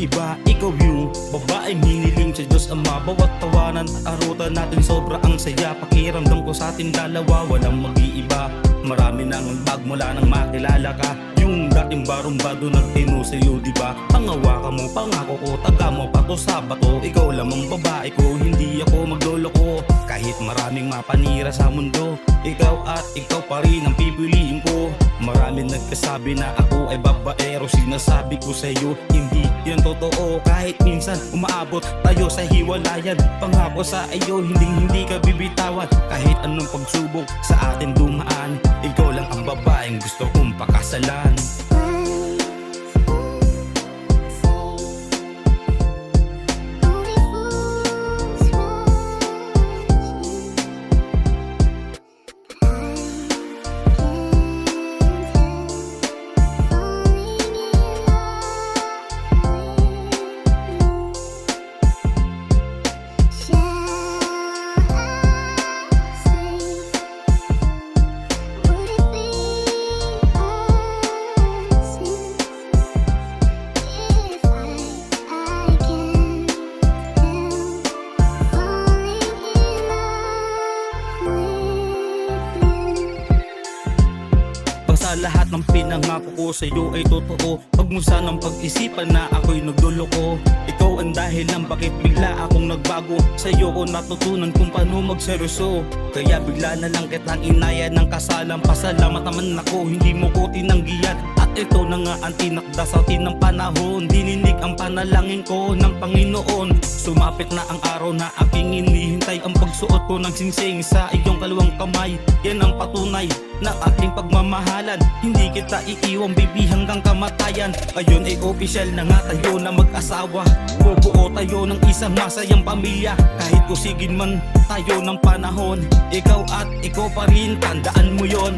iba. Ikaw yung babaeng hiniling sa Diyos Ama. Bawat tawanan at arutan natin sobra ang saya. Pakiramdam ko sa ating dalawa walang mag-iiba. Marami nang bag mula nang makilala ka. Yung dating barumbado nagtino sa'yo, diba? Pangawakan mo, pangako ko, taga mo pa to sa bato. Ikaw lamang babae ko, hindi ako magloloko. Kahit maraming mapanira sa mundo, ikaw at ikaw pa rin ang pipiliin ko. Maraming nagkasabi na ako ay babaero. Sinasabi ko sa'yo, hindi yan totoo. Kahit minsan umaabot tayo sa hiwalayan, pangako sa iyo, hindi ka bibitawan. Kahit anong pagsubok sa atin dumaan, ikaw lang ang babaeng gusto kong pakasalan. Sa lahat ng pinangako ko sa'yo ay totoo. Huwag mo sanang pag-isipan na ako'y nagduloko. Ikaw ang dahilan bakit bigla akong nagbago. Sa'yo ko natutunan kung paano magseryoso. Kaya bigla na lang kitang inaya ng kasalan. Pasalamat naman ako, hindi mo ko tinanggihan. At ito na nga ang tinakda sa atin ng panahon. Dininig ang panalangin ko ng Panginoon. Sumapit na ang araw na aking hinihintay. Ang pagsuot ko ng singsing sa iyong kalawang kamay, yan ang patunay ng ating pagmamahalan. Hindi kita iiwang baby hanggang kamatayan. Ngayon ay opisyal na nga tayo na mag-asawa. Bubuo tayo ng isang masayang pamilya. Kahit kusigin man tayo ng panahon, ikaw at ikaw pa rin, tandaan mo yon.